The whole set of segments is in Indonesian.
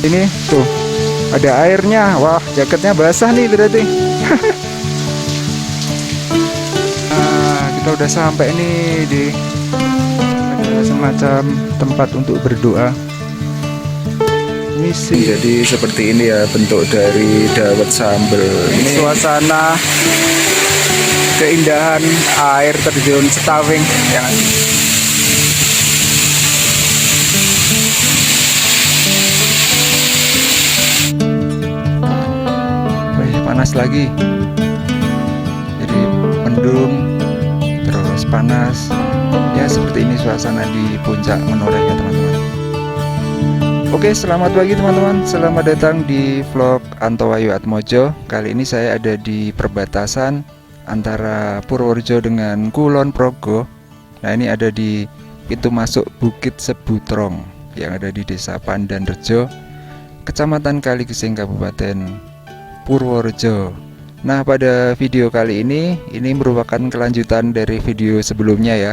Ini tuh ada airnya. Wah, jaketnya basah nih berarti. Nah, kita udah sampai nih di ada semacam tempat untuk berdoa. Ini sih. Jadi seperti ini ya bentuk dari dawet sambal. Ini suasana keindahan air terjun Setawing yang panas lagi, jadi mendung terus panas ya, seperti ini suasana di puncak Menoreh ya teman-teman. Oke, selamat pagi teman-teman, selamat datang di vlog Anto Wahyu Atmojo. Kali ini saya ada di perbatasan antara Purworejo dengan Kulon Progo. Nah, ini ada di pintu masuk Bukit Sebutrong yang ada di Desa Pandanrejo, Kecamatan Kaligesing, Kabupaten Purworejo. Nah, pada video kali ini merupakan kelanjutan dari video sebelumnya ya.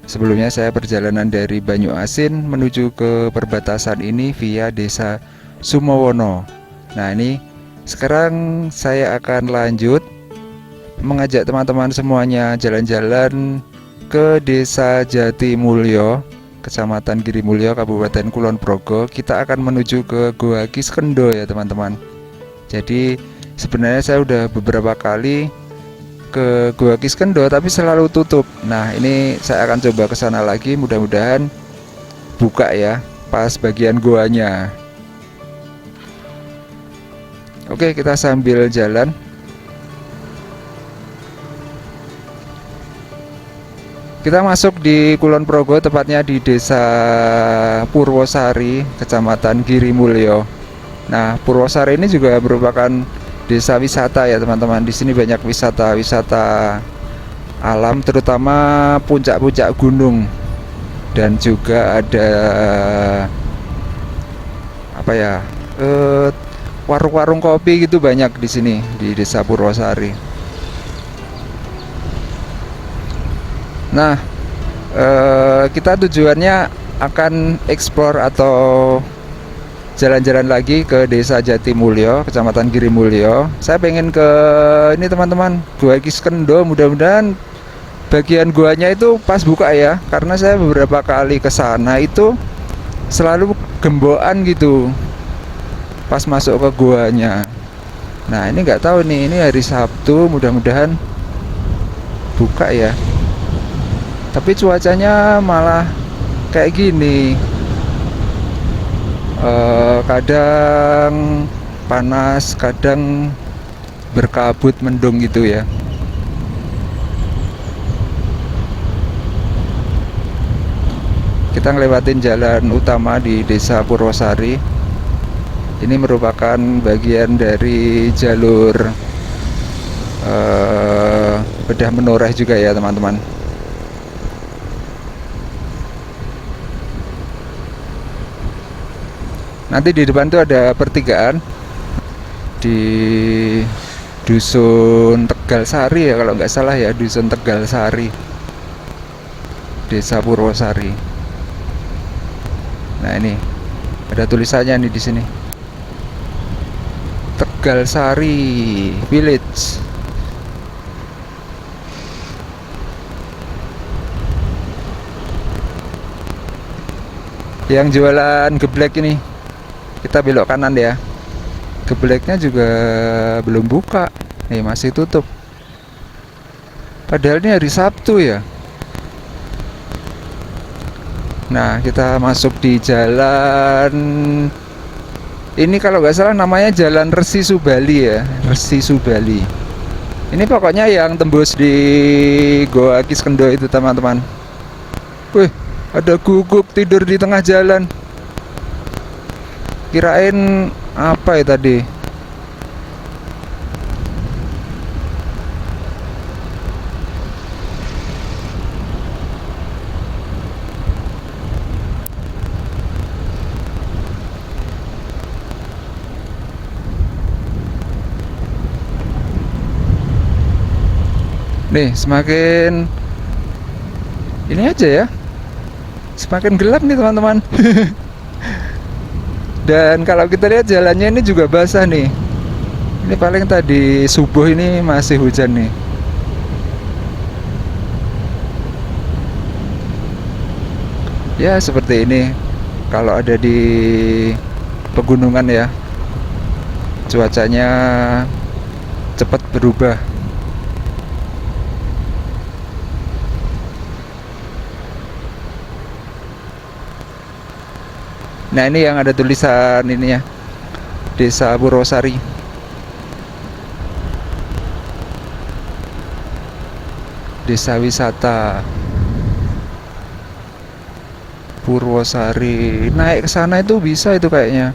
Sebelumnya saya perjalanan dari Banyuasin menuju ke perbatasan ini via Desa Sumowono. Nah, ini sekarang saya akan lanjut mengajak teman-teman semuanya jalan-jalan ke Desa Jatimulyo, Kecamatan Girimulyo, Kabupaten Kulon Progo. Kita akan menuju ke Goa Kiskendo ya teman-teman. Jadi sebenarnya saya udah beberapa kali ke Goa Kiskendo tapi selalu tutup. Nah, ini saya akan coba ke sana lagi, mudah-mudahan buka ya pas bagian goanya. Oke, kita sambil jalan. Kita masuk di Kulon Progo, tepatnya di Desa Purwosari, Kecamatan Girimulyo. Nah, Purwosari ini juga merupakan desa wisata ya teman-teman. Di sini banyak wisata alam, terutama puncak-puncak gunung, dan juga ada apa ya, warung-warung kopi gitu banyak di sini di Desa Purwosari. Nah, kita tujuannya akan explore atau jalan-jalan lagi ke Desa Jatimulyo, Kecamatan Girimulyo. Saya pengen ke ini teman-teman, Goa Kiskendo. Mudah-mudahan bagian goanya itu pas buka ya, karena saya beberapa kali ke sana itu selalu gembokan gitu pas masuk ke goanya. Nah, ini nggak tahu nih, ini hari Sabtu, mudah-mudahan buka ya. Tapi cuacanya malah kayak gini. Kadang panas, kadang berkabut mendung gitu ya. Kita ngelewatin jalan utama di Desa Purwosari. Ini merupakan bagian dari jalur bedah Menoreh juga ya teman-teman. Nanti di depan tuh ada pertigaan di Dusun Tegalsari ya kalau nggak salah ya, Dusun Tegalsari, Desa Purwosari. Nah, ini ada tulisannya nih di sini, Tegalsari Village. Yang jualan geblek ini, kita belok kanan ya. Gebleknya juga belum buka. Nih, masih tutup. Padahal ini hari Sabtu ya. Nah, kita masuk di jalan ini, kalau nggak salah namanya Jalan Resi Subali ya, Resi Subali. Ini pokoknya yang tembus di Goa Kiskendo itu teman-teman. Wih, ada guguk tidur di tengah jalan. Kirain apa ya tadi? Nih, semakin ini aja ya, semakin gelap nih teman-teman. Dan kalau kita lihat jalannya ini juga basah nih. Ini paling tadi subuh ini masih hujan nih. Ya seperti ini. Kalau ada di pegunungan ya, cuacanya cepat berubah. Nah ini yang ada tulisan ini ya, Desa Purwosari. Desa wisata Purwosari. Naik ke sana itu bisa itu kayaknya.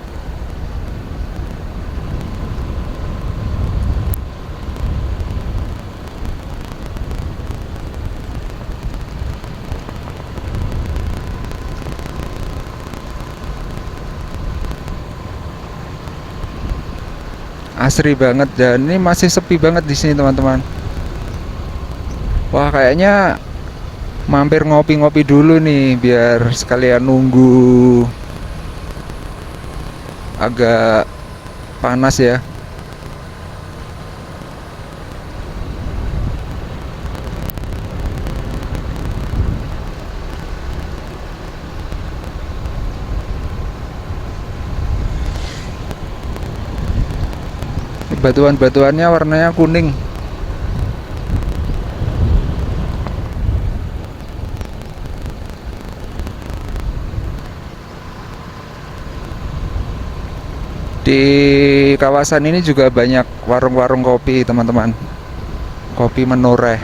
Asri banget, dan ini masih sepi banget di sini teman-teman. Wah kayaknya mampir ngopi-ngopi dulu nih biar sekalian nunggu agak panas ya. Batuan-batuannya warnanya kuning. Di kawasan ini juga banyak warung-warung kopi teman-teman. Kopi menoreh.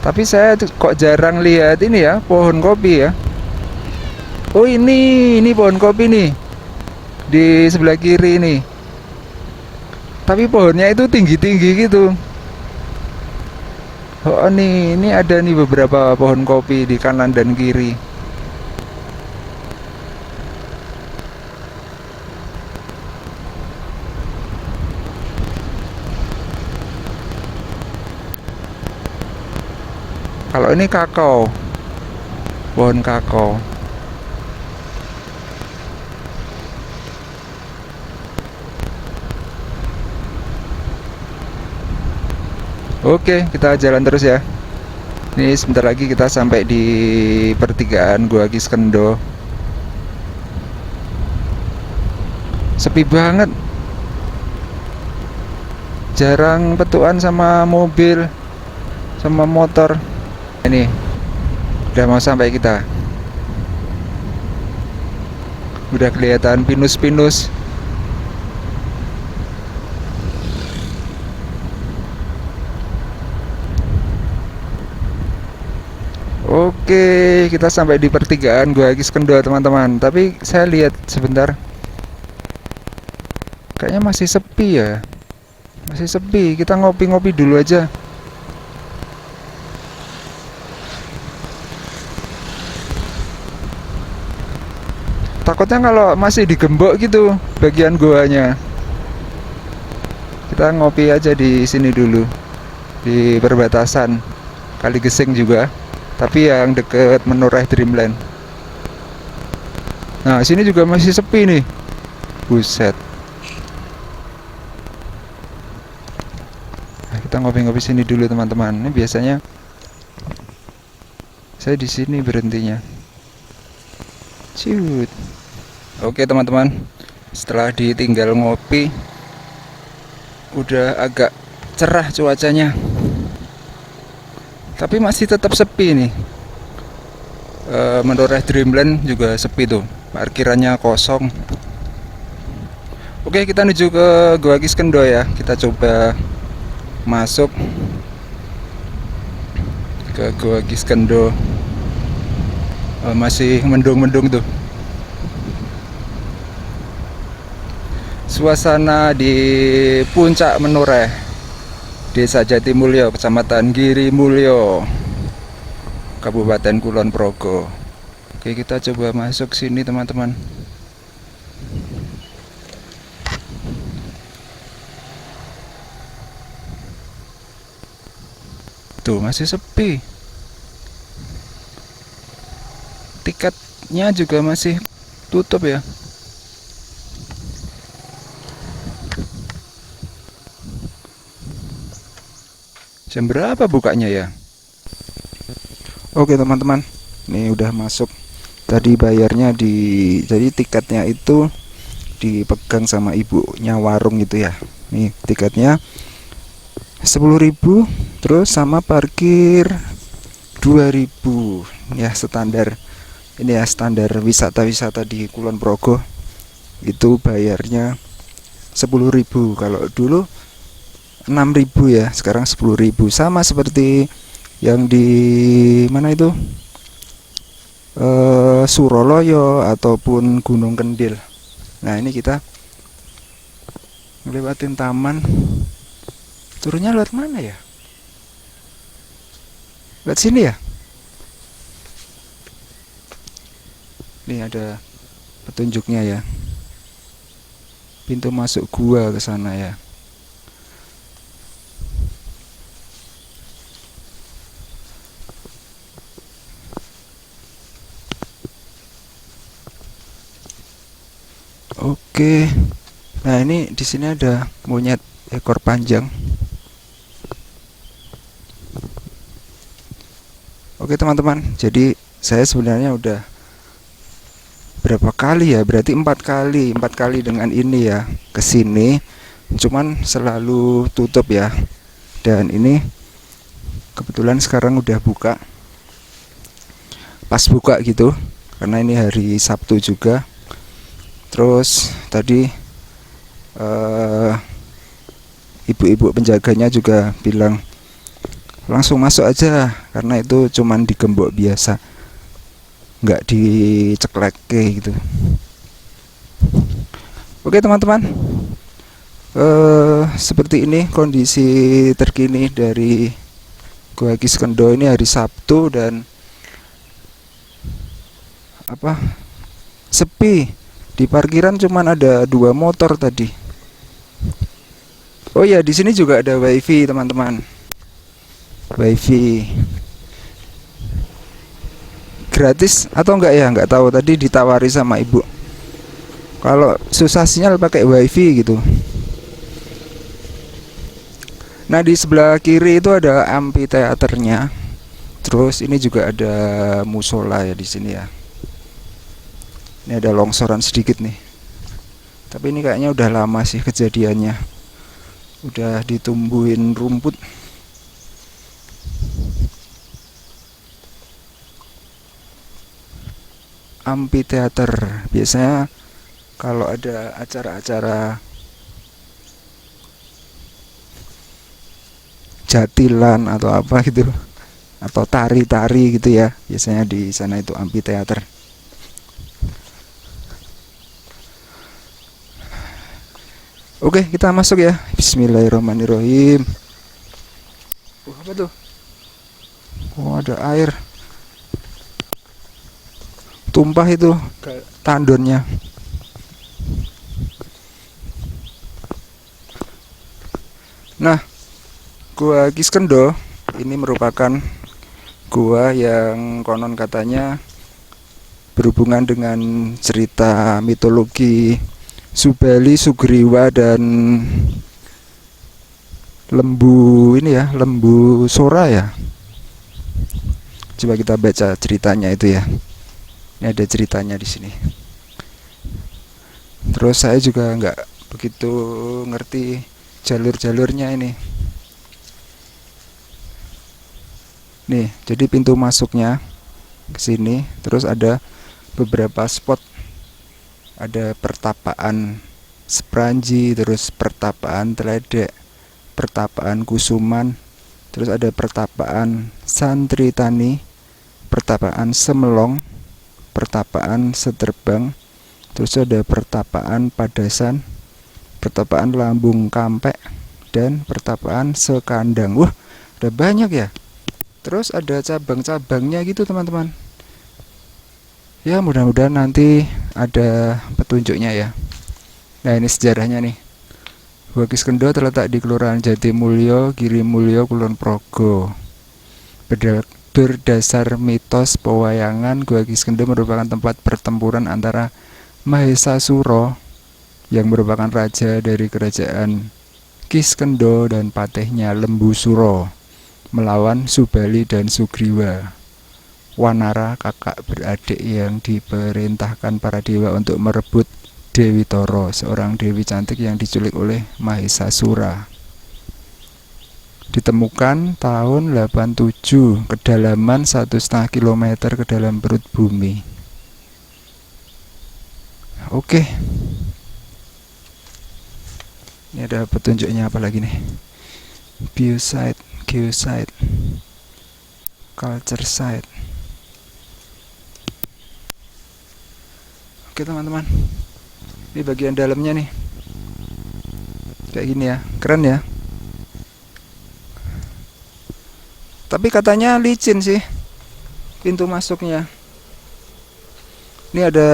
Tapi saya kok jarang lihat ini ya, pohon kopi ya. Oh ini pohon kopi nih. Di sebelah kiri nih. Tapi pohonnya itu tinggi-tinggi gitu. Oh nih, ini ada nih beberapa pohon kopi di kanan dan kiri. Kalau ini kakao, pohon kakao. Oke, kita jalan terus ya. Ini sebentar lagi kita sampai di pertigaan Gua Kiskendo. Sepi banget. Jarang petuan sama mobil, sama motor. Ini udah mau sampai kita. Udah kelihatan pinus-pinus. Oke, kita sampai di pertigaan Gua Kiskendo teman-teman. Tapi saya lihat sebentar, kayaknya masih sepi ya. Masih sepi. Kita ngopi-ngopi dulu aja. Takutnya kalau masih digembok gitu bagian goanya. Kita ngopi aja di sini dulu, di perbatasan Kali Gesing juga, tapi yang deket Menoreh Dreamland. Nah sini juga masih sepi nih. Buset. Nah, kita ngopi-ngopi sini dulu teman-teman. Ini biasanya saya di sini berhentinya. Cut. Oke teman-teman, setelah ditinggal ngopi, udah agak cerah cuacanya. Tapi masih tetap sepi nih. Menoreh Dreamland juga sepi tuh, parkirannya kosong. Oke, kita menuju ke Gua Kiskendo ya. Kita coba masuk ke Gua Kiskendo. Masih mendung-mendung tuh. Suasana di puncak Menoreh, Desa Jatimulyo, Kecamatan Giri Mulyo, Kabupaten Kulon Progo. Oke, kita coba masuk sini teman-teman. Tuh masih sepi. Tiketnya juga masih tutup ya. Jam berapa bukanya ya? Oke teman-teman, ini udah masuk. Tadi bayarnya jadi tiketnya itu dipegang sama ibunya warung gitu ya. Nih tiketnya 10.000, terus sama parkir 2.000 ya, standar ini ya, standar wisata-wisata di Kulon Progo itu bayarnya 10.000. Kalau dulu 6.000 ya, sekarang 10.000, sama seperti yang di mana itu, Suroloyo ataupun Gunung Kendil. Nah ini kita ngelewatin taman, turunnya lewat mana ya? Lewat sini ya? Ini ada petunjuknya ya, pintu masuk gua ke sana ya. Oke. Nah, ini di sini ada monyet ekor panjang. Oke, teman-teman. Jadi saya sebenarnya udah berapa kali ya? Berarti 4 kali dengan ini ya ke sini. Cuman selalu tutup ya. Dan ini kebetulan sekarang udah buka. Pas buka gitu. Karena ini hari Sabtu juga. Terus tadi ibu-ibu penjaganya juga bilang langsung masuk aja, karena itu cuman digembok biasa, nggak diceklek gitu. Oke teman-teman, seperti ini kondisi terkini dari Gua Kiskendho. Ini hari Sabtu dan sepi. Di parkiran cuman ada 2 motor tadi. Oh ya, di sini juga ada wifi teman-teman. Wifi gratis atau enggak ya? Enggak tahu. Tadi ditawari sama ibu. Kalau susah sinyal pakai wifi gitu. Nah di sebelah kiri itu ada amphitheaternya. Terus ini juga ada musola ya di sini ya. Ini ada longsoran sedikit nih. Tapi ini kayaknya udah lama sih kejadiannya. Udah ditumbuhin rumput. Amphitheater. Biasanya kalau ada acara-acara jatilan atau apa gitu, atau tari-tari gitu ya, biasanya di sana itu amphitheater. Oke, kita masuk ya. Bismillahirrahmanirrahim. Apa tuh? Oh, ada air. Tumpah itu tandonnya. Nah, Gua Kiskendho ini merupakan gua yang konon katanya berhubungan dengan cerita mitologi Subali, Sugriwa, dan lembu ini ya, lembu Sora ya. Coba kita baca ceritanya itu ya. Ini ada ceritanya di sini. Terus saya juga nggak begitu ngerti jalur-jalurnya ini. Nih, jadi pintu masuknya ke sini, terus ada beberapa spot. Ada pertapaan Sepranji, terus pertapaan Teledek, pertapaan Kusuman, terus ada pertapaan Santri Tani, pertapaan Semelong, pertapaan Seterbang, terus ada pertapaan Padasan, pertapaan Lambung Kampek, dan pertapaan Sekandang. Wah, ada banyak ya. Terus ada cabang-cabangnya gitu teman-teman. Ya mudah-mudahan nanti ada petunjuknya ya. Nah ini sejarahnya nih. Gua Kiskendho terletak di Kelurahan Jatimulyo, Girimulyo, Kulon Progo. Berdasar mitos pewayangan, Gua Kiskendho merupakan tempat pertempuran antara Mahesasura yang merupakan raja dari kerajaan Kiskendha dan patihnya Lembusura melawan Subali dan Sugriwa, Wanara kakak beradik yang diperintahkan para dewa untuk merebut Dewi Tara, seorang dewi cantik yang diculik oleh Mahesasura. Ditemukan tahun 87, kedalaman 1,5 kilometer ke dalam perut bumi. Oke. Ini ada petunjuknya apa lagi nih? Biosite, geosite, culture site. Oke teman-teman, ini bagian dalamnya nih. Kayak gini ya, keren ya. Tapi katanya licin sih pintu masuknya. Ini ada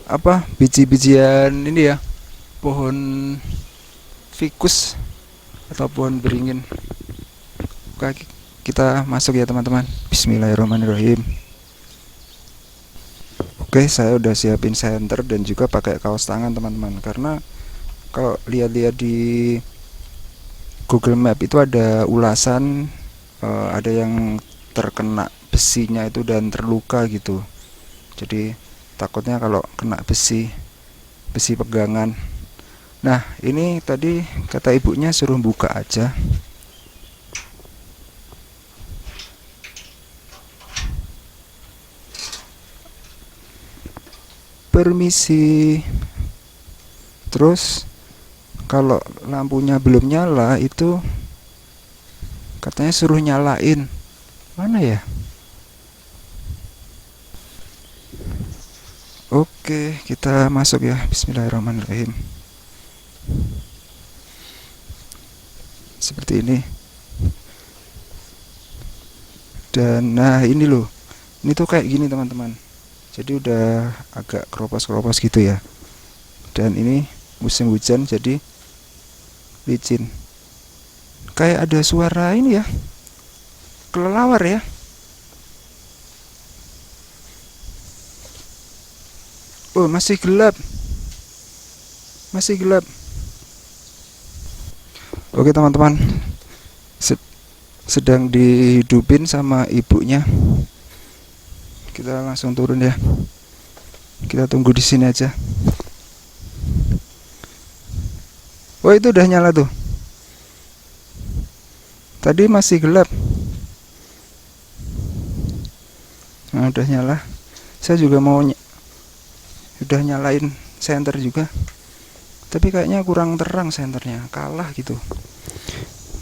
apa? Biji-bijian ini ya. Pohon fikus atau pohon beringin. Oke, kita masuk ya teman-teman. Bismillahirrahmanirrahim. Oke, saya udah siapin senter dan juga pakai kaos tangan teman-teman, karena kalau lihat-lihat di Google Map itu ada ulasan ada yang terkena besinya itu dan terluka gitu. Jadi takutnya kalau kena besi pegangan. Nah, ini tadi kata ibunya suruh buka aja. Permisi. Terus kalau lampunya belum nyala itu katanya suruh nyalain. Mana ya? Oke, kita masuk ya. Bismillahirrahmanirrahim. Seperti ini. Dan nah ini loh. Ini tuh kayak gini teman-teman. Jadi udah agak keropos-keropos gitu ya. Dan ini musim hujan jadi licin. Kayak ada suara ini ya. Kelelawar ya. Oh, masih gelap. Masih gelap. Oke teman-teman, sedang dihidupin sama ibunya. Kita langsung turun ya. Kita tunggu di sini aja. Oh, itu udah nyala tuh. Tadi masih gelap. Nah, udah nyala. Saya juga mau udah nyalain senter juga. Tapi kayaknya kurang terang senternya, kalah gitu.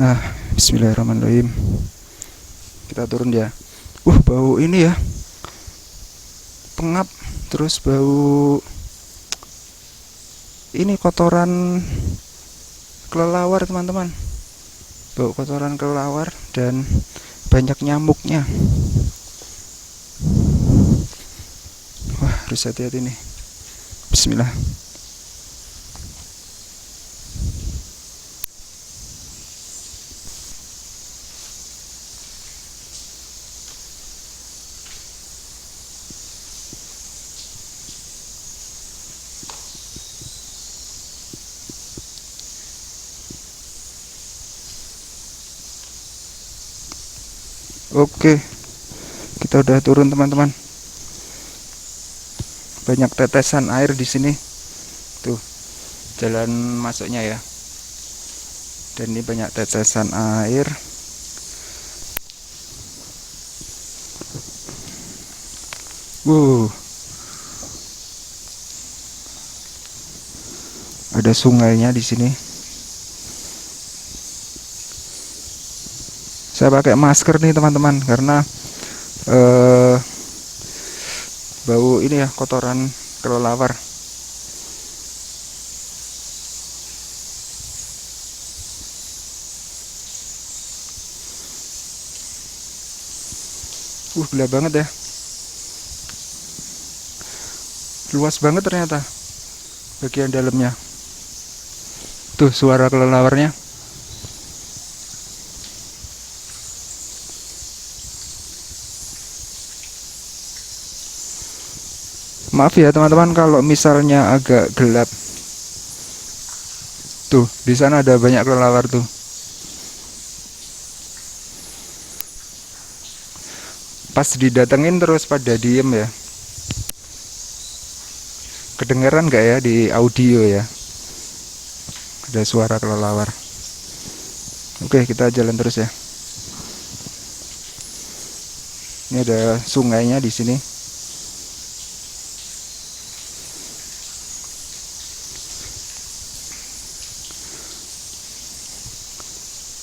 Nah, bismillahirrahmanirrahim. Kita turun ya. Bau ini ya. Pengap, terus bau ini kotoran kelelawar, teman-teman. Bau kotoran kelelawar dan banyak nyamuknya. Wah, harus hati-hati nih. Bismillah. Oke, kita udah turun teman-teman. Banyak tetesan air di sini. Tuh, jalan masuknya ya. Dan ini banyak tetesan air. Ada sungainya di sini. Saya pakai masker nih teman-teman karena bau ini ya, kotoran kelelawar. Gelap banget ya. Luas banget ternyata bagian dalamnya. Tuh suara kelelawarnya. Maaf ya teman-teman kalau misalnya agak gelap. Tuh, di sana ada banyak kelelawar tuh. Pas didatengin terus pada diem ya. Kedengeran nggak ya di audio ya? Ada suara kelelawar. Oke, kita jalan terus ya. Ini ada sungainya di sini.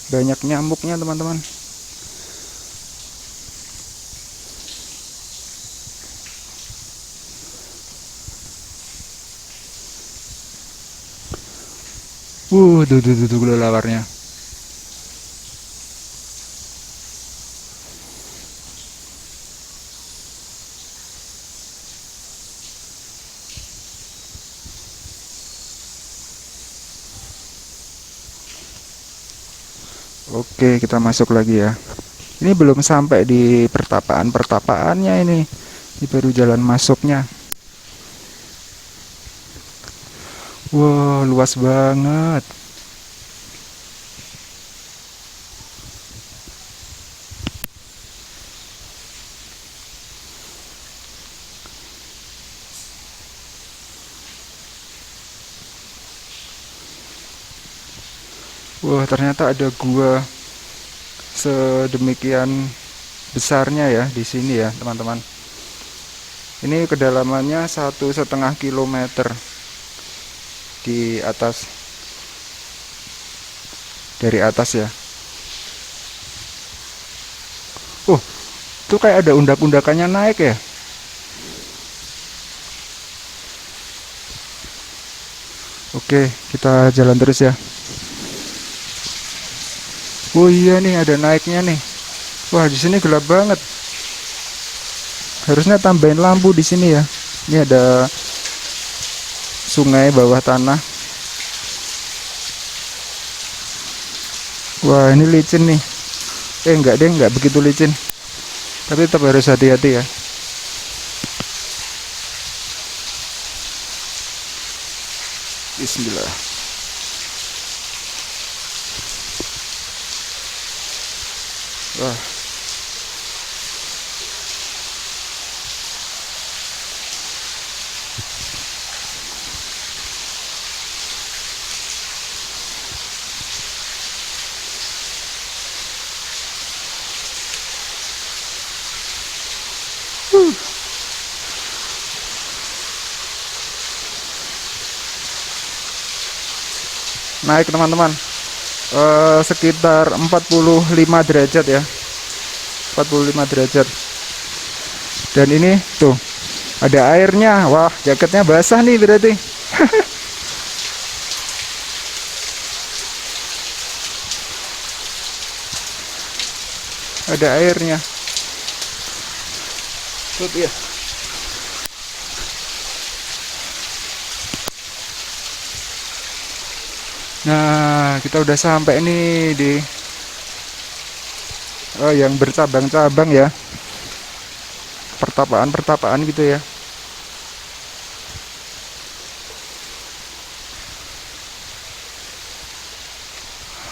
Banyak nyamuknya teman-teman. Tuh kelelawarnya. Oke, kita masuk lagi ya. Ini belum sampai di pertapaannya ini. Ini baru jalan masuknya. Wow, luas banget. Wah, ternyata ada gua sedemikian besarnya ya di sini ya, teman-teman. Ini kedalamannya 1,5 kilometer di atas, dari atas ya. Tuh kayak ada undak-undakannya naik ya. Oke, kita jalan terus ya. Oh iya nih, ada naiknya nih. Wah, di sini gelap banget. Harusnya tambahin lampu di sini ya. Ini ada sungai bawah tanah. Wah, ini licin nih. Enggak deh, enggak begitu licin. Tapi tetap harus hati-hati ya. Bismillah. Wah. Naik teman-teman. Sekitar 45 derajat ya. 45 derajat. Dan ini tuh ada airnya. Wah, jaketnya basah nih berarti. Ada airnya. Tuh ya. Nah, kita udah sampai nih di yang bercabang-cabang ya. Pertapaan gitu ya.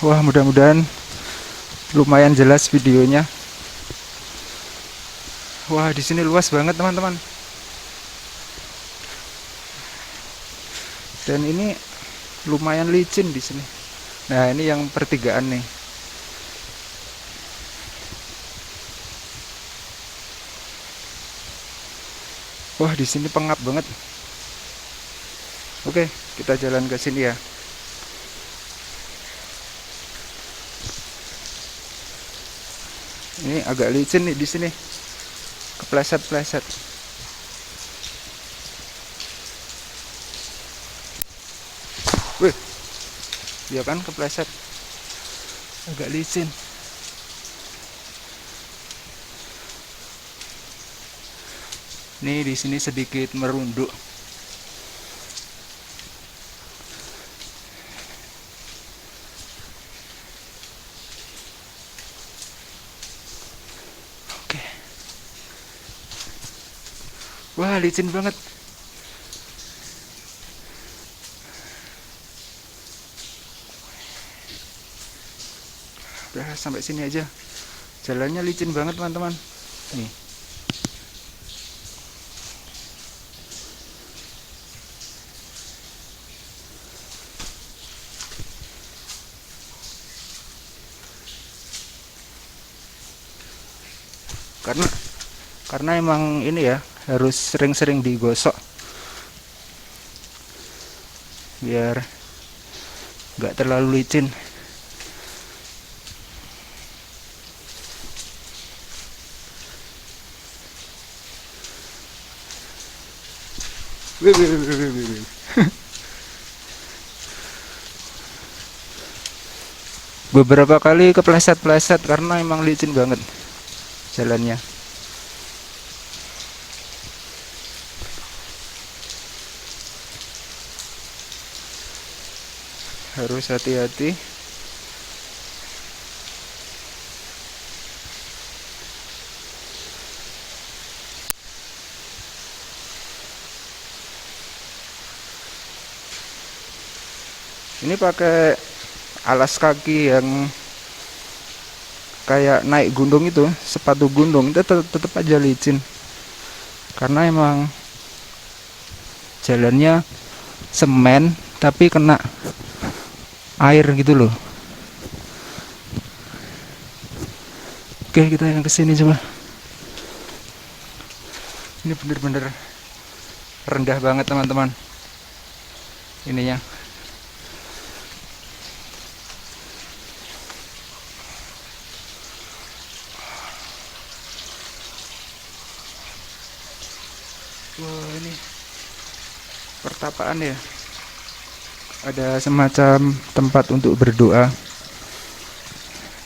Wah, mudah-mudahan lumayan jelas videonya. Wah, di sini luas banget teman-teman. Dan ini lumayan licin di sini. Nah, ini yang pertigaan nih. Wah, di sini pengap banget. Oke, kita jalan ke sini ya. Ini agak licin nih di sini. Kepleset-pleset. Wih. Ya kan kepleset. Agak licin. Nih di sini sedikit merunduk. Oke. Wah, licin banget. Udah sampai sini aja. Jalannya licin banget teman-teman. Nih. Karena emang ini ya, harus sering-sering digosok biar nggak terlalu licin. Wih, wih, wih, wih, wih, wih. Beberapa kali kepleset-pleset karena emang licin banget jalannya. Harus hati-hati. Ini pakai alas kaki yang kayak naik gunung itu, sepatu gunung, itu tetap aja licin. Karena emang jalannya semen tapi kena air gitu loh. Oke, kita yang kesini coba. Ini bener-bener rendah banget teman-teman ininya. Wah, ini pertapaan ya. Ada semacam tempat untuk berdoa.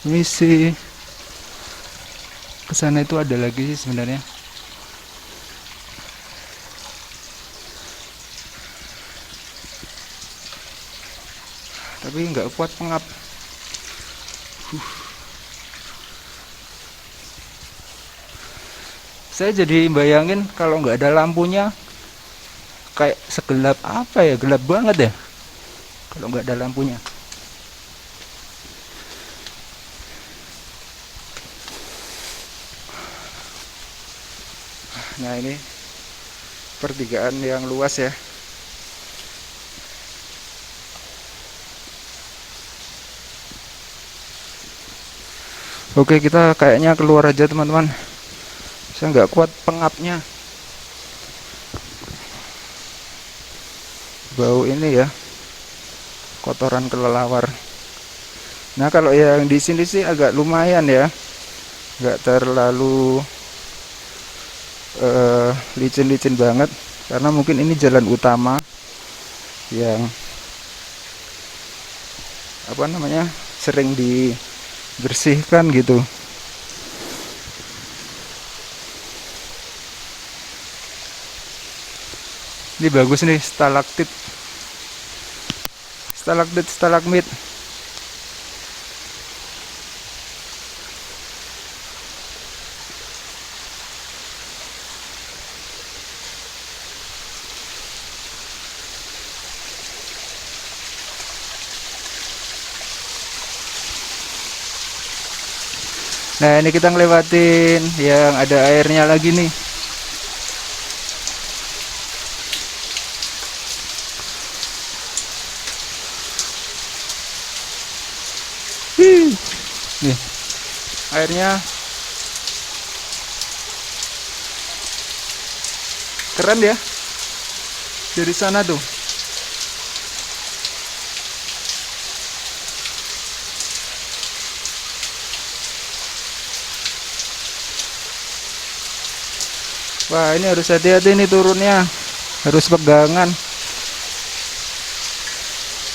Ini sih kesana itu ada lagi sih sebenarnya. Tapi nggak kuat pengap. Saya jadi bayangin kalau nggak ada lampunya kayak segelap apa ya, gelap banget ya kalau nggak ada lampunya. Nah, ini pertigaan yang luas ya. Oke, kita kayaknya keluar aja teman-teman. Saya nggak kuat pengapnya. Bau ini ya, kotoran kelelawar. Nah, kalau yang di sini sih agak lumayan ya, nggak terlalu licin-licin banget karena mungkin ini jalan utama yang apa namanya sering dibersihkan gitu. Ini bagus nih, stalaktit, stalagmit. Nah, ini kita ngelewatin yang ada airnya lagi nih. Nih, airnya keren ya dari sana tuh. Wah, ini harus hati-hati nih turunnya, harus pegangan.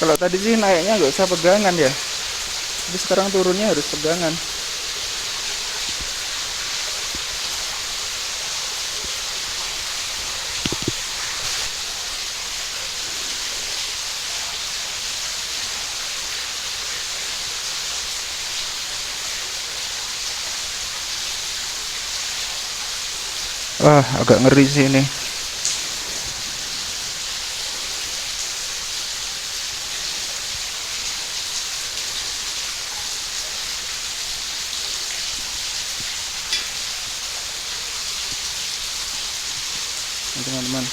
Kalau tadi sih naiknya nggak usah pegangan ya, tapi sekarang turunnya harus pegangan. Wah, agak ngeri sih ini. teman-teman.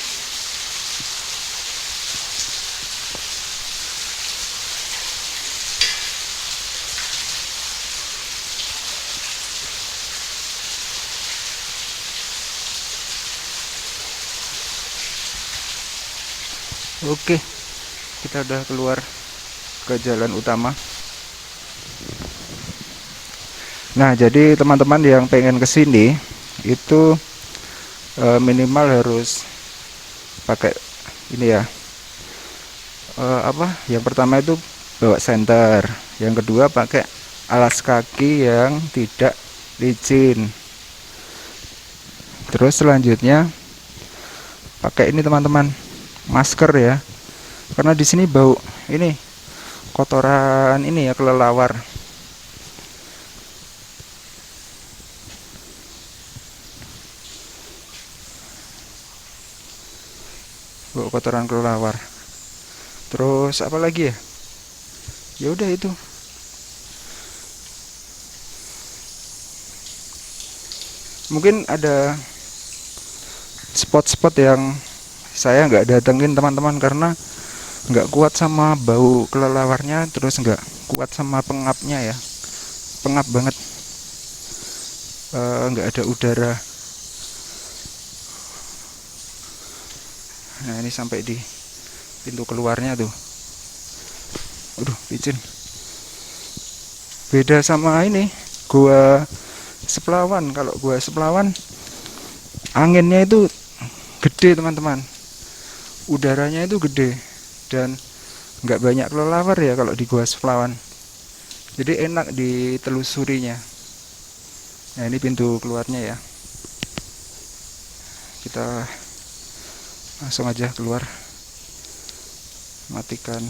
Oke, kita udah keluar ke jalan utama. Nah, jadi teman-teman yang pengen kesini itu minimal harus pakai ini ya. Yang pertama itu bawa senter, yang kedua pakai alas kaki yang tidak licin, terus selanjutnya pakai ini teman-teman, masker ya, karena di sini bau ini kotoran ini ya, kelelawar. Bau kotoran kelelawar. Terus apa lagi ya? Ya udah itu. Mungkin ada spot-spot yang saya nggak datengin teman-teman karena nggak kuat sama bau kelelawarnya, terus nggak kuat sama pengapnya ya, pengap banget. Nggak ada udara. Nah ini sampai di pintu keluarnya tuh, aduh licin. Beda sama ini gua Seplawan. Kalau gua Seplawan anginnya itu gede teman-teman, udaranya itu gede dan nggak banyak kelelawar ya kalau di gua Seplawan, jadi enak ditelusurinya. Nah ini pintu keluarnya ya, kita langsung aja keluar, matikan.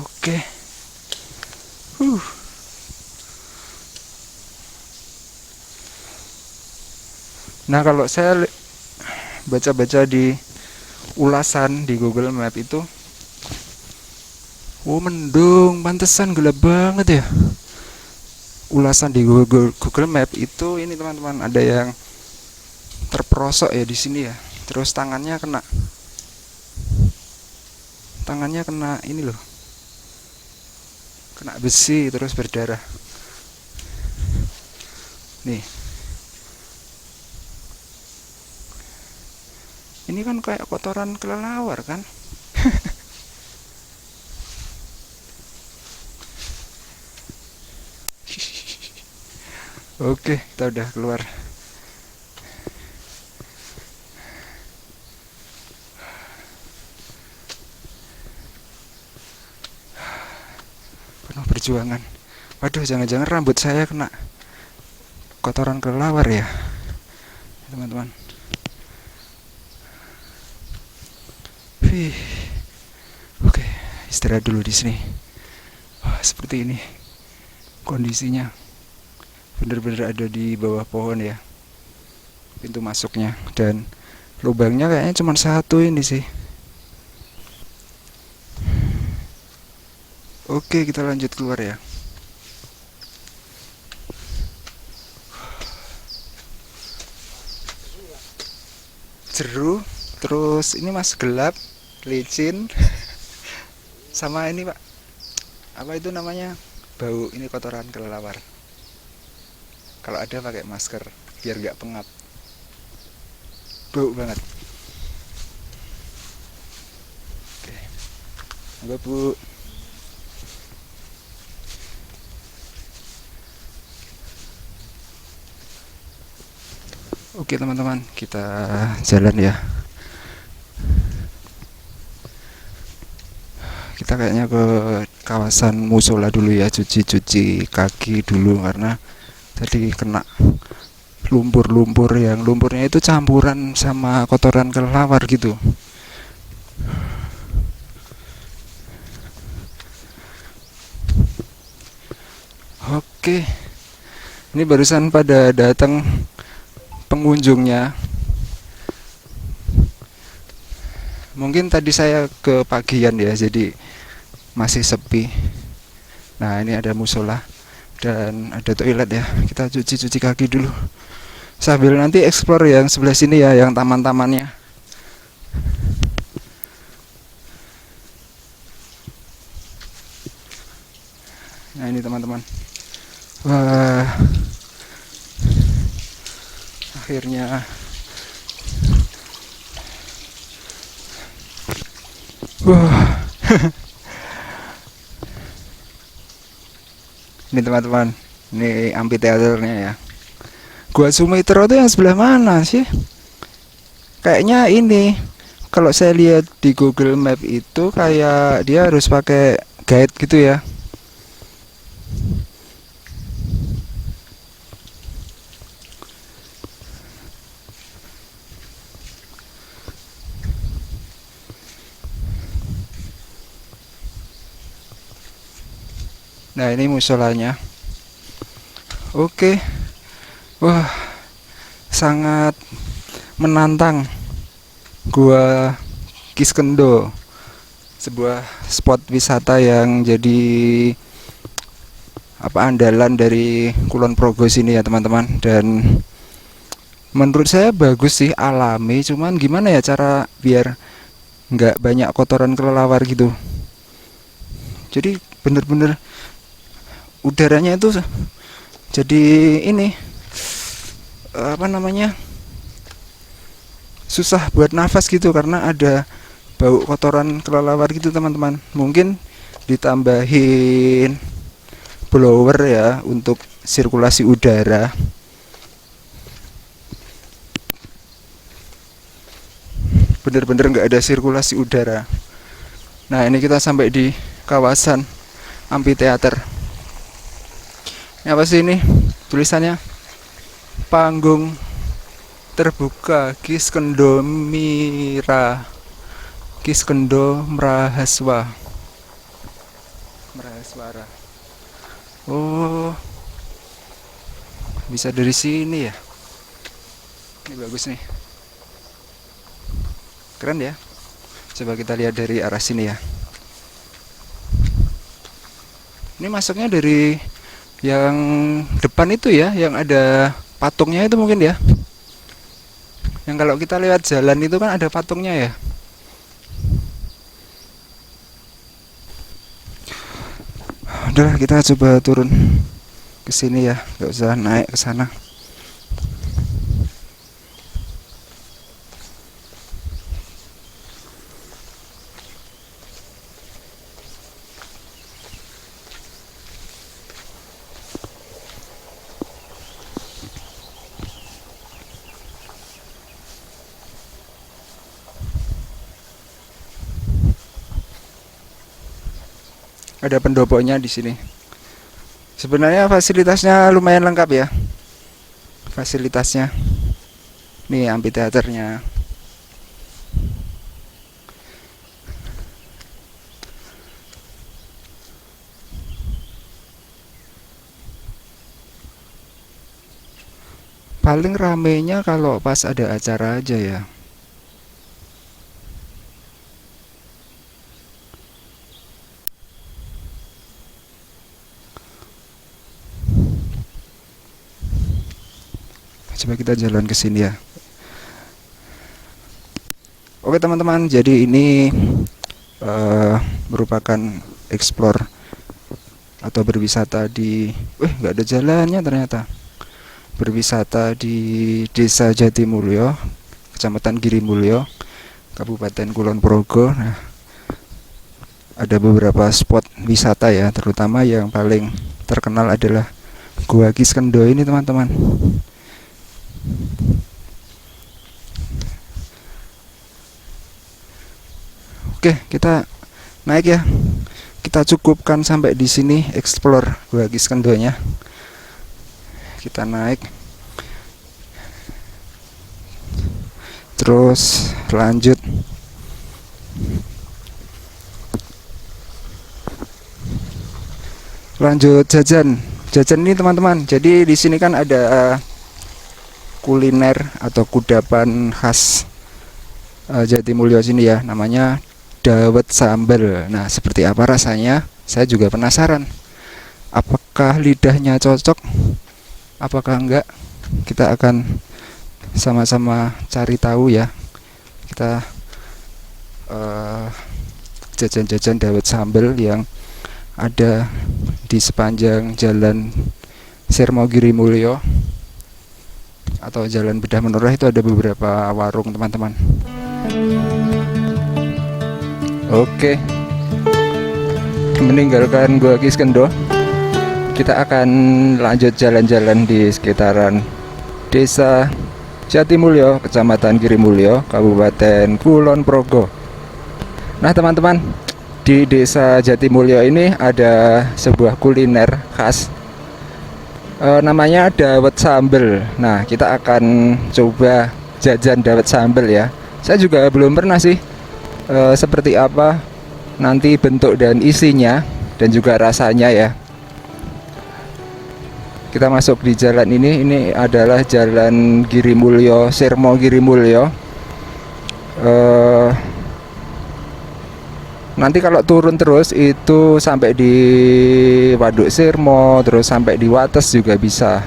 Oke. Nah kalau saya baca-baca di ulasan di Google Map itu, mendung, pantesan gelap banget ya. Ulasan di Google Map itu ini teman-teman, ada yang terperosok ya di sini ya. Terus tangannya kena ini loh, kena besi terus berdarah. Nih. Ini kan kayak kotoran kelelawar kan? Oke, kita udah keluar. Penuh perjuangan. Waduh, jangan-jangan rambut saya kena kotoran kelelawar ya, teman-teman. Oke, istirahat dulu di sini. Seperti ini kondisinya, bener-bener ada di bawah pohon ya pintu masuknya, dan lubangnya kayaknya cuma satu ini sih. Oke, kita lanjut keluar ya. Jeru, terus ini mas gelap, licin, sama ini pak, apa itu namanya, bau ini kotoran kelelawar. Kalau ada pakai masker biar nggak pengap, bau banget. Oke, enggak bu. Oke teman-teman, kita jalan ya. Kita kayaknya ke kawasan musola dulu ya, cuci-cuci kaki dulu karena tadi kena lumpur-lumpur, yang lumpurnya itu campuran sama kotoran kelelawar gitu. Oke, ini barusan pada datang pengunjungnya. Mungkin tadi saya ke pagian ya, jadi masih sepi. Nah ini ada musola, dan ada toilet ya. Kita cuci kaki dulu sambil nanti explore yang sebelah sini ya, yang taman-tamannya. Nah ini teman-teman, wah akhirnya wah ini teman-teman, ini amphitheaternya ya. Gua Sumitro itu yang sebelah mana sih? Kayaknya ini, kalau saya lihat di Google Map itu kayak dia harus pakai guide gitu ya. Nah ini musolanya. Oke. Wah, sangat menantang Gua Kiskendo, sebuah spot wisata yang jadi andalan dari Kulon Progo sini ya teman-teman. Dan menurut saya bagus sih, alami, cuman gimana ya cara biar nggak banyak kotoran kelelawar gitu. Jadi bener-bener udaranya itu jadi ini susah buat nafas gitu karena ada bau kotoran kelelawar gitu teman-teman. Mungkin ditambahin blower ya untuk sirkulasi udara. Bener-bener nggak ada sirkulasi udara. Nah ini kita sampai di kawasan amphitheater. Ini apa sih ini tulisannya? Panggung terbuka Kiskendo Mrahaswara. Oh, bisa dari sini ya. Ini bagus nih, keren ya. Coba kita lihat dari arah sini ya. Ini masuknya dari yang depan itu ya, yang ada patungnya itu mungkin ya. Yang kalau kita lewat jalan itu kan ada patungnya ya. Udah, kita coba turun ke sini ya, nggak usah naik ke sana. Ada pendopoknya di sini. Sebenarnya fasilitasnya lumayan lengkap ya. Fasilitasnya. Nih amphitheaternya. Paling ramenya kalau pas ada acara aja ya. Coba kita jalan ke sini ya. Oke teman-teman, jadi ini merupakan explore atau berwisata di nggak ada jalannya ternyata. Berwisata di Desa Jatimulyo, Kecamatan Girimulyo, Kabupaten Kulon Progo. Nah, ada beberapa spot wisata ya, terutama yang paling terkenal adalah Gua Kiskendo ini teman-teman. Oke, kita naik ya. Kita cukupkan sampai di sini explore Gua Kiskendonya. Kita naik. Terus lanjut. Lanjut jajan. Jajan ini teman-teman. Jadi di sini kan ada kuliner atau kudapan khas Jatimulyo sini ya, namanya dawet sambal. Nah, seperti apa rasanya? Saya juga penasaran. apakah lidahnya cocok, apakah enggak. Kita akan sama-sama cari tahu ya. Kita jajan-jajan dawet sambal yang ada di sepanjang jalan Sirmo Girimulyo atau jalan Bedah Menoreh. Itu ada beberapa warung teman-teman. Oke, meninggalkan Gua Kiskendo, kita akan lanjut jalan-jalan di sekitaran Desa Jatimulyo, Kecamatan Girimulyo, Kabupaten Kulon Progo. Nah teman-teman, di Desa Jatimulyo ini ada sebuah kuliner khas, namanya dawet sambal. Nah kita akan coba jajan dawet sambal ya. Saya juga belum pernah sih seperti apa nanti bentuk dan isinya dan juga rasanya ya. Kita masuk di jalan ini adalah jalan Girimulyo, Sirmo Girimulyo. Nanti kalau turun terus itu sampai di Waduk Sirmo, terus sampai di Wates juga bisa.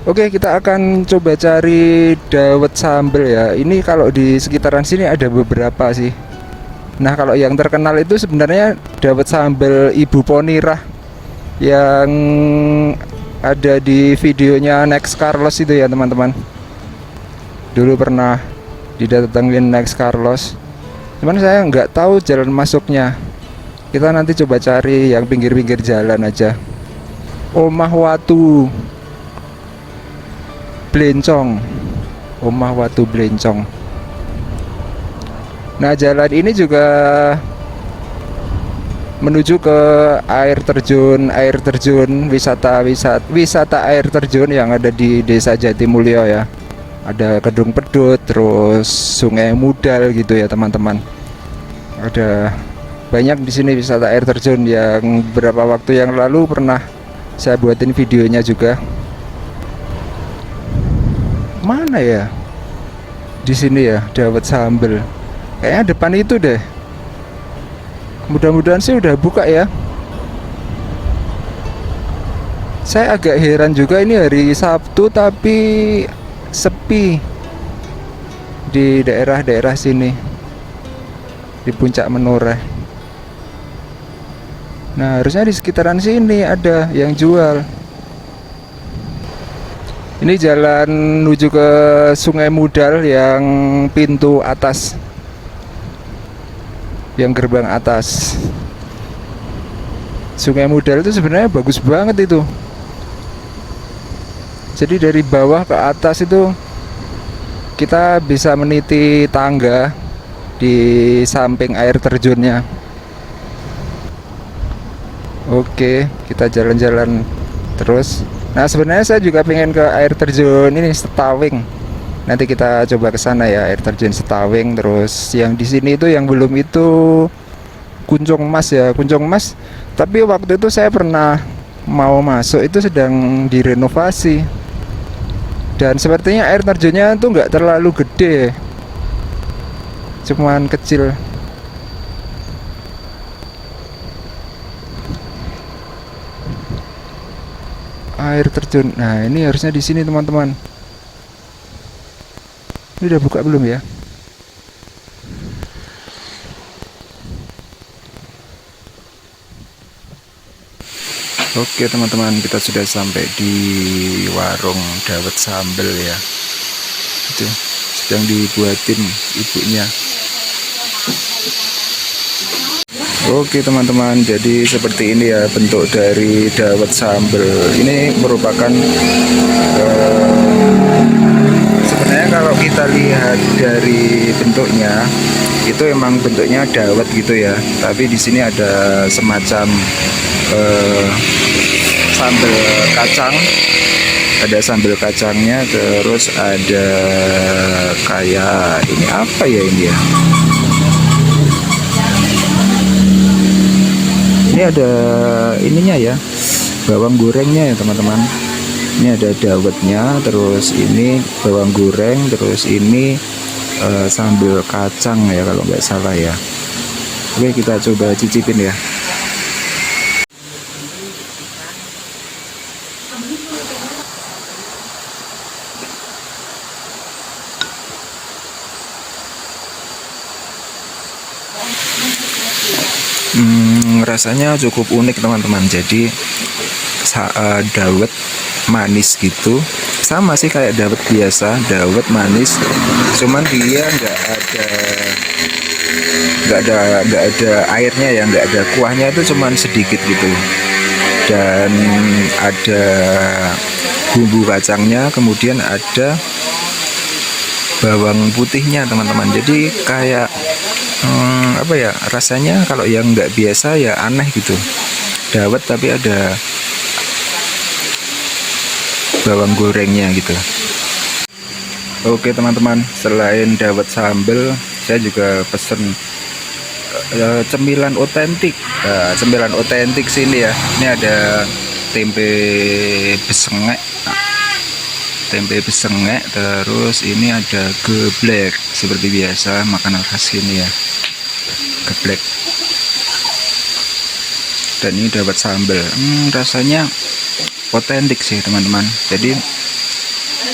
Oke, kita akan coba cari dawet sambal ya. Ini kalau di sekitaran sini ada beberapa sih. Nah, kalau yang terkenal itu sebenarnya dawet sambal Ibu Ponirah yang ada di videonya Next Carlos itu ya teman-teman. Dulu pernah didatengin Next Carlos. Cuman saya nggak tahu jalan masuknya. Kita nanti coba cari yang pinggir-pinggir jalan aja. Omah Watu Blencong, Omah Watu Blencong. Nah jalan ini juga menuju ke air terjun wisata air terjun yang ada di Desa Jatimulyo ya. Ada Kedung Pedut, terus Sungai Mudal gitu ya teman-teman. Ada banyak di sini wisata air terjun yang beberapa waktu yang lalu pernah saya buatin videonya juga. Mana ya? Di sini ya, dawet sambal. Kayaknya depan itu deh. Mudah-mudahan sih udah buka ya. Saya agak heran juga, ini hari Sabtu tapi sepi di daerah-daerah sini, di Puncak Menoreh. Nah harusnya di sekitaran sini ada yang jual. Ini jalan menuju ke Sungai Mudal yang pintu atas, yang gerbang atas. Sungai Mudal itu sebenarnya bagus banget itu. Jadi dari bawah ke atas itu kita bisa meniti tangga di samping air terjunnya. Oke, kita jalan-jalan terus. Nah sebenarnya saya juga pengen ke air terjun ini Setawing. Nanti kita coba ke sana ya, air terjun Setawing. Terus yang di sini itu yang belum itu Kuncung Mas ya, Kuncung Mas. Tapi waktu itu saya pernah mau masuk, itu sedang direnovasi. Dan sepertinya air terjunnya tuh nggak terlalu gede, cuman kecil. Air terjun. Nah, ini harusnya di sini, teman-teman. Ini udah buka belum ya? Oke, teman-teman, kita sudah sampai di warung dawet sambal ya. Itu sedang dibuatin ibunya. Oke teman-teman, jadi seperti ini ya bentuk dari dawet sambal. Ini merupakan sebenarnya kalau kita lihat dari bentuknya itu emang bentuknya dawet gitu ya. Tapi di sini ada semacam sambal kacang, ada sambal kacangnya, terus ada kayak ini apa ya ini ya? Ini ada ininya ya, bawang gorengnya ya teman-teman. Ini ada dawetnya, terus ini bawang goreng, terus ini sambal kacang ya kalau nggak salah ya. Oke, kita coba cicipin ya. Rasanya cukup unik teman-teman. Jadi dawet manis gitu, sama sih kayak dawet biasa, dawet manis, cuman dia nggak ada airnya ya, nggak ada kuahnya, itu cuman sedikit gitu, dan ada bumbu kacangnya, kemudian ada bawang putihnya teman-teman. Jadi kayak apa ya, rasanya kalau yang nggak biasa ya aneh gitu, dawet tapi ada bawang gorengnya gitu. Oke teman-teman, selain dawet sambal, saya juga pesen cemilan otentik. Cemilan otentik sini ya. Ini ada tempe besengek, terus ini ada geblek, seperti biasa makanan khas sini ya, geblek. Dan ini dawet sambal. Rasanya otentik sih teman-teman. Jadi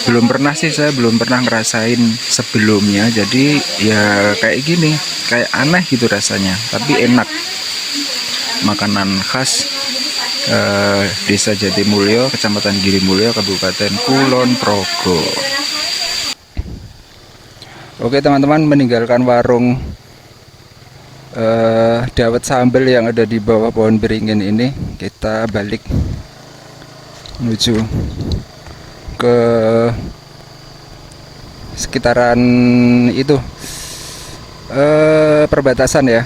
saya belum pernah ngerasain sebelumnya, jadi ya kayak gini, kayak aneh gitu rasanya, tapi enak. Makanan khas Desa Jatimulyo, Kecamatan Girimulyo, Kabupaten Kulon Progo. Oke teman-teman, meninggalkan warung dawet sambal yang ada di bawah pohon beringin ini, kita balik menuju ke sekitaran itu, perbatasan ya.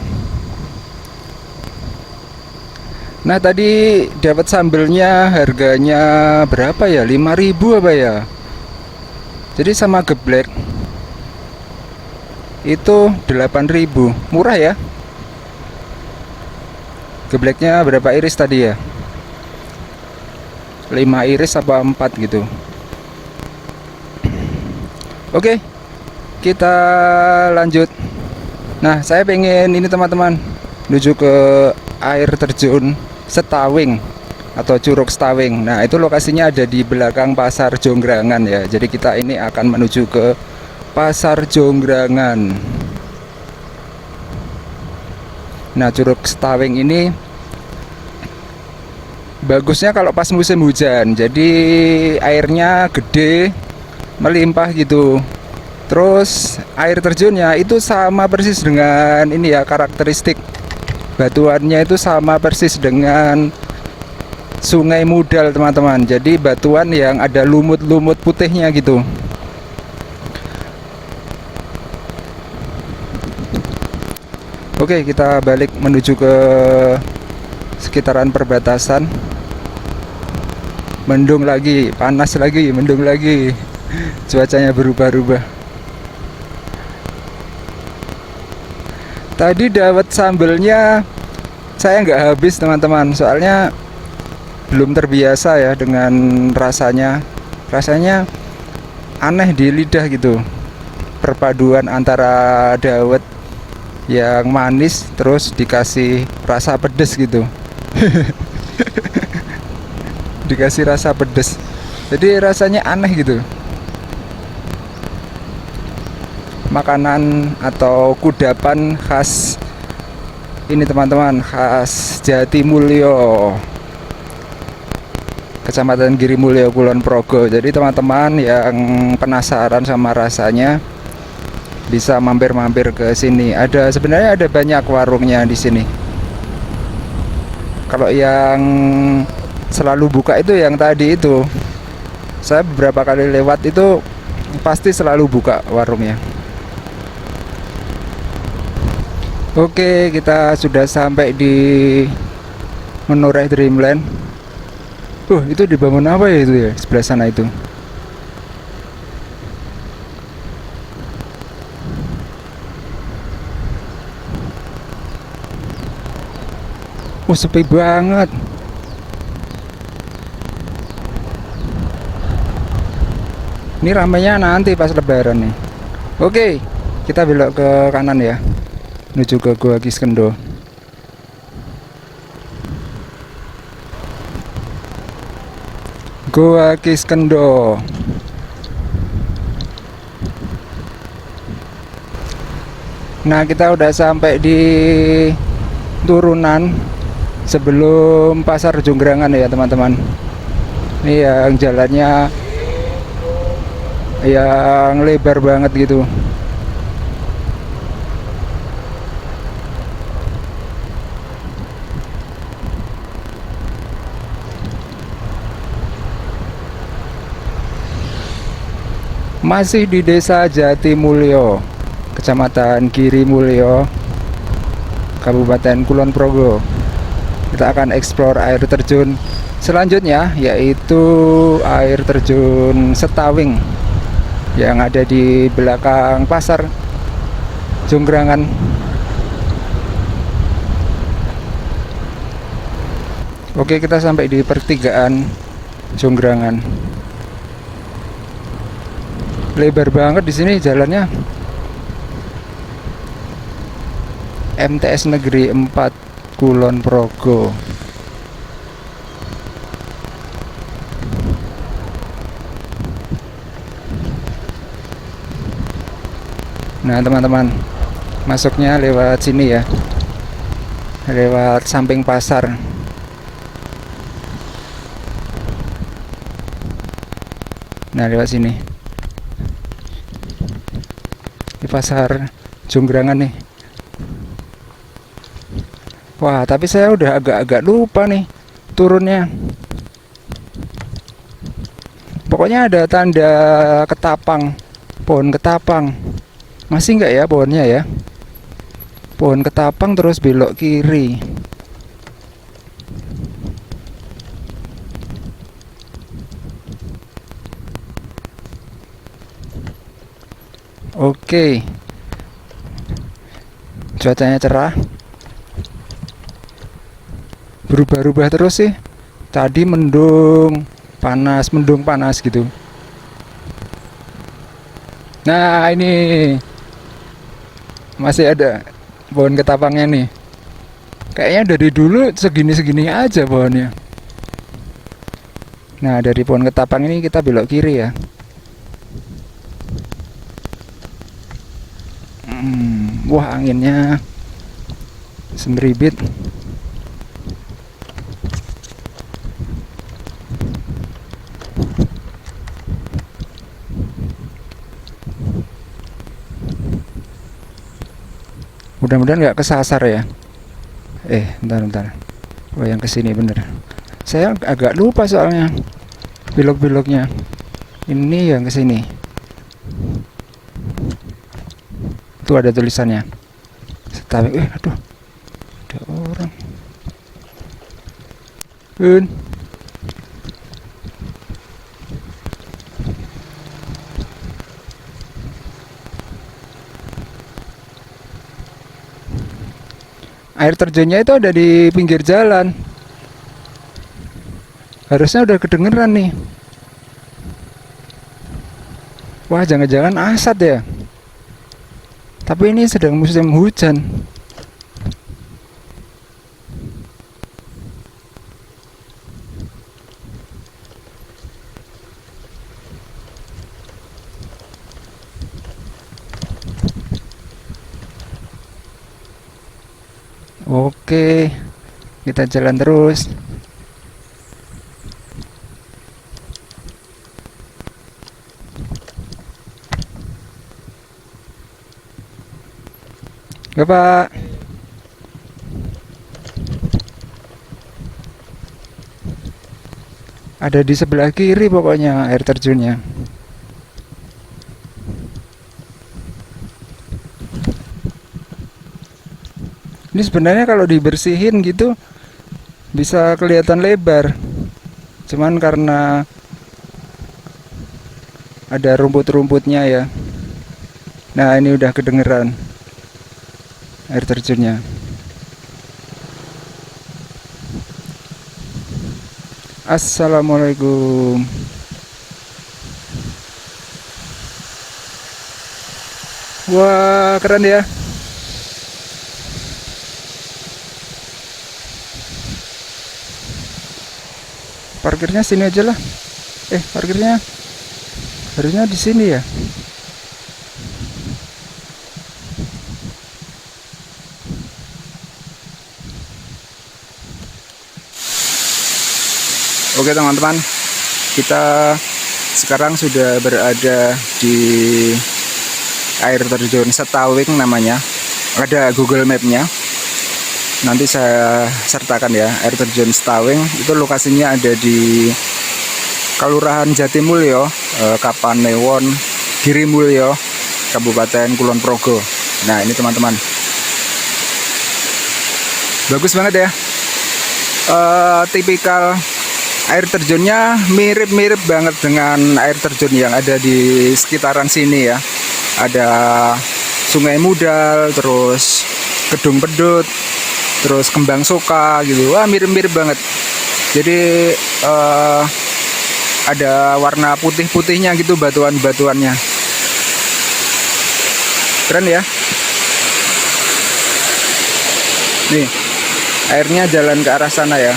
Nah tadi dapat sambelnya harganya berapa ya, 5.000 apa ya. Jadi sama geblek itu 8.000, murah ya. Gebleknya berapa iris tadi ya, 5 iris apa 4 gitu. Oke, kita lanjut. Nah saya pengen ini teman-teman, menuju ke air terjun Setawing atau Curug Setawing. Nah itu lokasinya ada di belakang Pasar Jonggrangan ya. Jadi kita ini akan menuju ke Pasar Jonggrangan. Nah Curug Setawing ini bagusnya kalau pas musim hujan, jadi airnya gede, melimpah gitu. Terus air terjunnya itu sama persis dengan ini ya, karakteristik batuannya itu sama persis dengan Sungai Mudal teman-teman. Jadi batuan yang ada lumut-lumut putihnya gitu. Oke, kita balik menuju ke sekitaran perbatasan. Mendung lagi, panas lagi, mendung lagi, cuacanya berubah-ubah. Tadi dawet sambelnya saya nggak habis teman-teman, soalnya belum terbiasa ya dengan rasanya. Rasanya aneh di lidah gitu, perpaduan antara dawet yang manis terus dikasih rasa pedes gitu. Dikasih rasa pedes, jadi rasanya aneh gitu. Makanan atau kudapan khas ini teman-teman, khas Jatimulyo, Kecamatan Girimulyo, Kulon Progo. Jadi teman-teman yang penasaran sama rasanya bisa mampir-mampir ke sini. Sebenarnya ada banyak warungnya di sini. Kalau yang selalu buka itu yang tadi itu, saya beberapa kali lewat itu pasti selalu buka warungnya. Oke, kita sudah sampai di Menoreh Dreamland. Itu dibangun apa ya itu ya, sebelah sana itu? Sepi banget. Ini ramainya nanti pas lebaran nih. Oke, kita belok ke kanan ya, menuju ke Gua Kiskendo. Gua Kiskendo. Nah, kita udah sampai di turunan sebelum pasar Jonggrangan ya teman-teman. Ini yang jalannya yang lebar banget gitu. Masih di Desa Jatimulyo, Kecamatan Girimulyo, Kabupaten Kulon Progo. Kita akan eksplor air terjun selanjutnya, yaitu air terjun Setawing yang ada di belakang pasar Jonggrangan. Oke, kita sampai di pertigaan Jonggrangan. Lebar banget di sini jalannya. MTS Negeri 4 Kulon Progo. Nah teman-teman, masuknya lewat sini ya, lewat samping pasar. Nah lewat sini di pasar Jonggrangan nih. Wah, tapi saya udah agak-agak lupa nih turunnya. Pokoknya ada tanda ketapang, pohon ketapang. Masih nggak ya pohonnya ya? Pohon ketapang terus belok kiri. Oke, cuacanya cerah, berubah-ubah terus sih. Tadi mendung panas gitu. Nah ini masih ada pohon ketapangnya nih. Kayaknya dari dulu segini-segini aja pohonnya. Nah dari pohon ketapang ini kita belok kiri ya. Wah anginnya semribit. Mudah-mudahan nggak kesasar ya. Bentar. Oh yang kesini bener. Saya agak lupa soalnya belok-beloknya. Ini yang kesini. Tuh ada tulisannya Setawing. Aduh, ada orang. Air terjunnya itu ada di pinggir jalan. Harusnya udah kedengeran nih. Wah, jangan-jangan asat ya. Tapi ini sedang musim hujan. Oke, kita jalan terus. Ya Pak. Ada di sebelah kiri pokoknya air terjunnya. Ini sebenarnya kalau dibersihin gitu bisa kelihatan lebar. Cuman karena ada rumput-rumputnya ya. Nah, ini udah kedengeran air terjunnya. Assalamualaikum. Wah, keren ya. Parkirnya sini aja lah. Parkirnya harusnya di sini ya. Oke teman-teman, kita sekarang sudah berada di air terjun Setawing namanya. Ada Google Map-nya. Nanti saya sertakan ya, air terjun Setawing itu lokasinya ada di Kelurahan Jatimulyo, Kapanewon, Girimulyo, Kabupaten Kulon Progo. Nah ini teman-teman, bagus banget ya. Tipikal air terjunnya mirip-mirip banget dengan air terjun yang ada di sekitaran sini ya. Ada Sungai Mudal, terus Kedung Pedut, terus Kembang Soka gitu. Wah mirip-mirip banget. Jadi ada warna putih-putihnya gitu batuan-batuannya. Keren ya. Nih, airnya jalan ke arah sana ya.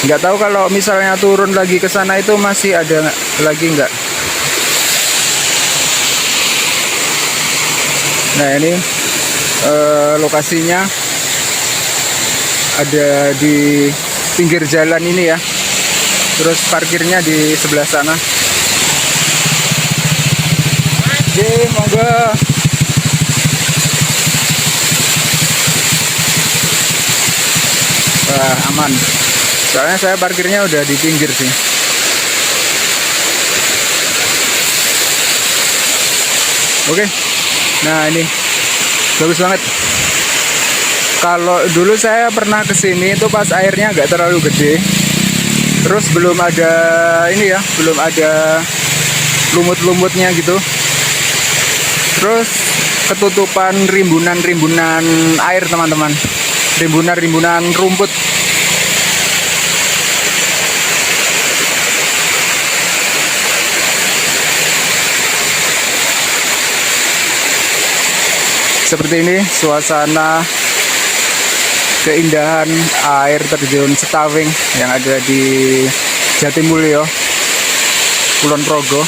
Nggak tahu kalau misalnya turun lagi ke sana itu masih ada lagi nggak. Nah ini lokasinya ada di pinggir jalan ini ya. Terus parkirnya di sebelah sana. Oke, monggo. Wah, aman. Soalnya saya parkirnya udah di pinggir sih. Oke. Nah, ini bagus banget. Kalau dulu saya pernah kesini itu pas airnya nggak terlalu gede. Terus belum ada ini ya, belum ada lumut-lumutnya gitu. Terus ketutupan rimbunan-rimbunan air teman-teman, rimbunan-rimbunan rumput. Seperti ini suasana keindahan air terjun Setawing yang ada di Jatimulyo, Kulon Progo.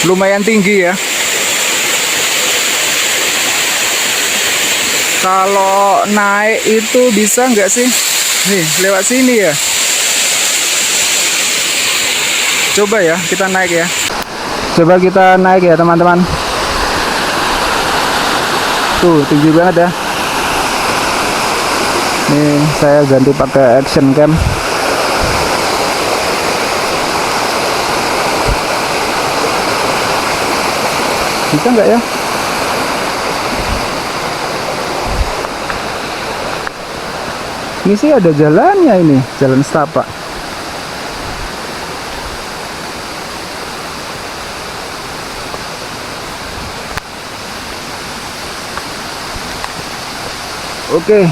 Lumayan tinggi ya. Kalau naik itu bisa nggak sih? Nih, lewat sini ya. Coba ya, kita naik ya. Coba kita naik ya teman-teman. Tuh, tinggi banget ya. Nih, saya ganti pakai action cam. Bisa nggak ya? Ini sih ada jalannya ini, jalan setapak. Oke.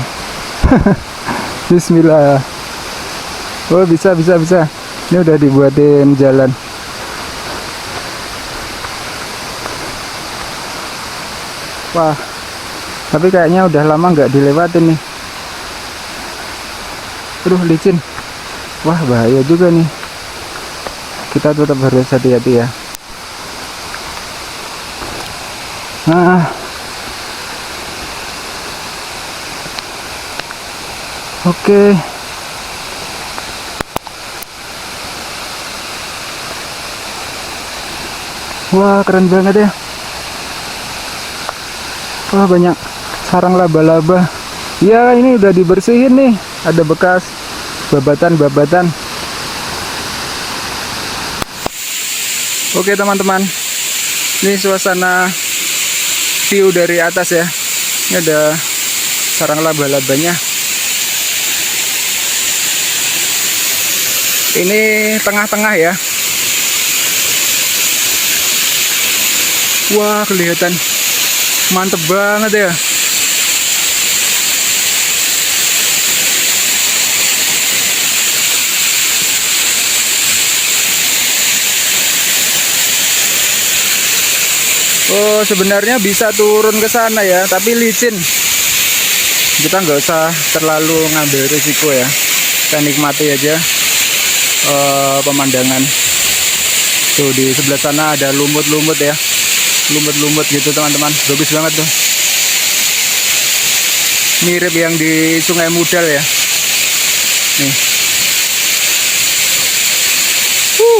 Bismillah. Oh, bisa. Ini udah dibuatin jalan. Wah, tapi kayaknya udah lama nggak dilewatin nih. Aduh, licin. Wah, bahaya juga nih. Kita tetap harus hati-hati ya. Nah. Oke. Wah, keren banget ya. Wah, banyak sarang laba-laba. Ya, ini udah dibersihin nih. Ada bekas babatan-babatan. Oke teman-teman, ini suasana view dari atas ya. Ini ada sarang laba-labanya. Ini tengah-tengah ya. Wah, kelihatan mantep banget ya. Oh, sebenarnya bisa turun ke sana ya, tapi licin. Kita nggak usah terlalu ngambil risiko ya. Kita nikmati aja pemandangan. Tuh di sebelah sana ada lumut-lumut ya, lumut-lumut gitu teman-teman, bagus banget tuh, mirip yang di Sungai Mudal ya. Nih,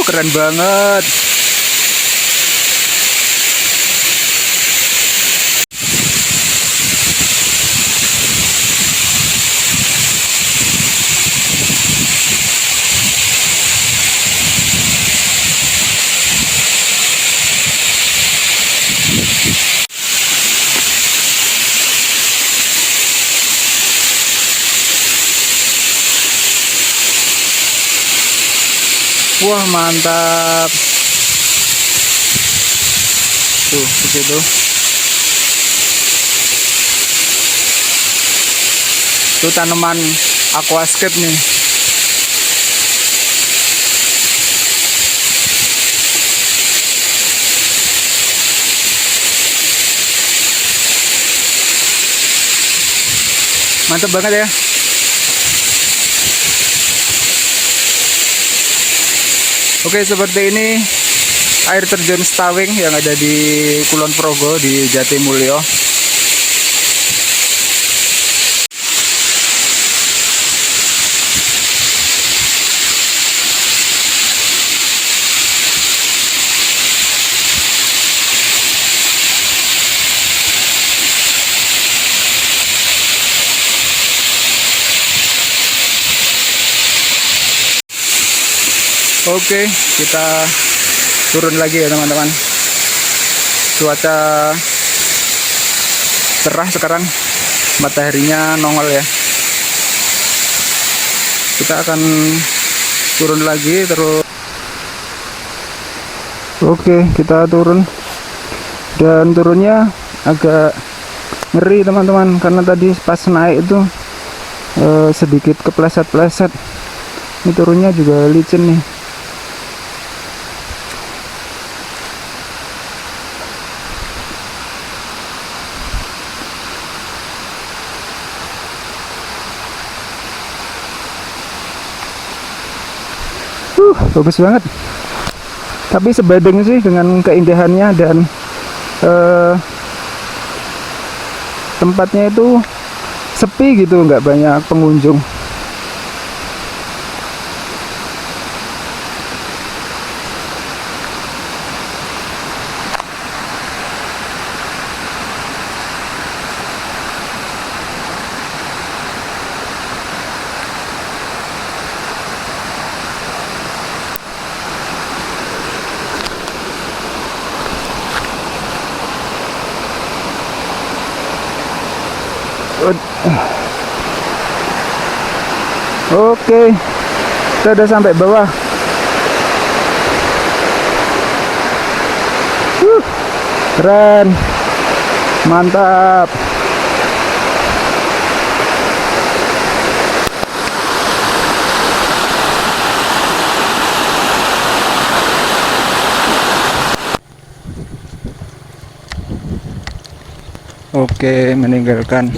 keren banget. Wah, mantap. Tuh, begitu. Itu tanaman aquascape nih. Mantap banget ya. Oke, seperti ini air terjun Stawing yang ada di Kulon Progo di Jatimulyo. Oke, kita turun lagi ya teman-teman. Cuaca cerah sekarang, mataharinya nongol ya. Kita akan turun lagi terus. Oke, kita turun, dan turunnya agak ngeri teman-teman, karena tadi pas naik itu sedikit kepleset-pleset. Ini turunnya juga licin nih. Bagus banget, tapi sebanding sih dengan keindahannya, dan tempatnya itu sepi gitu, nggak banyak pengunjung. Oke, kita udah sampai bawah. Keren, mantap. Oke, meninggalkan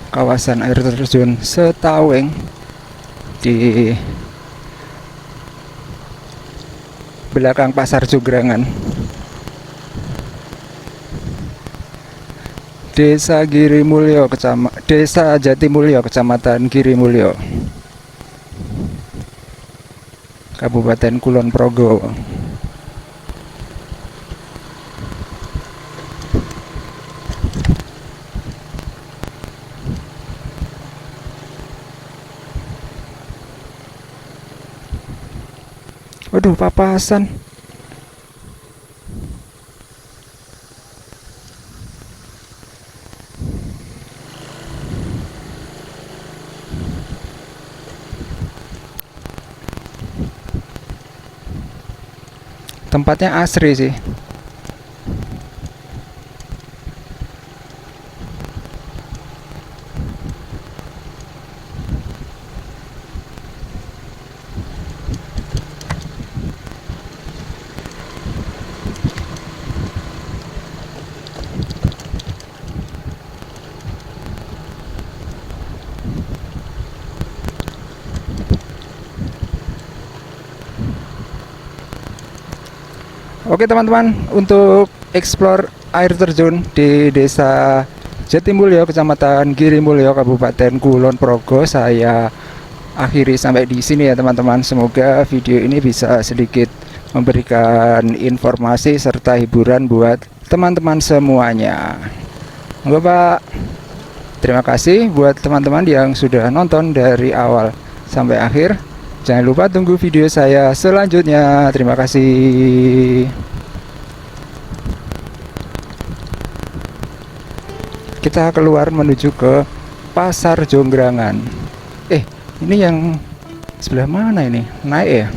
kawasan air terjun Stawing di belakang Pasar Jugrangan, Desa Girimulyo, Desa Jatimulyo, Kecamatan Girimulyo, Kabupaten Kulon Progo. Waduh, papasan. Tempatnya asri sih. Oke teman-teman, untuk explore air terjun di Desa Jatimulyo, Kecamatan Girimulyo, Kabupaten Kulon Progo, saya akhiri sampai di sini ya teman-teman. Semoga video ini bisa sedikit memberikan informasi serta hiburan buat teman-teman semuanya. Bapak, terima kasih buat teman-teman yang sudah nonton dari awal sampai akhir. Jangan lupa tunggu video saya selanjutnya. Terima kasih. Kita keluar menuju ke Pasar Jonggrangan. Ini yang sebelah mana ini? Naik ya?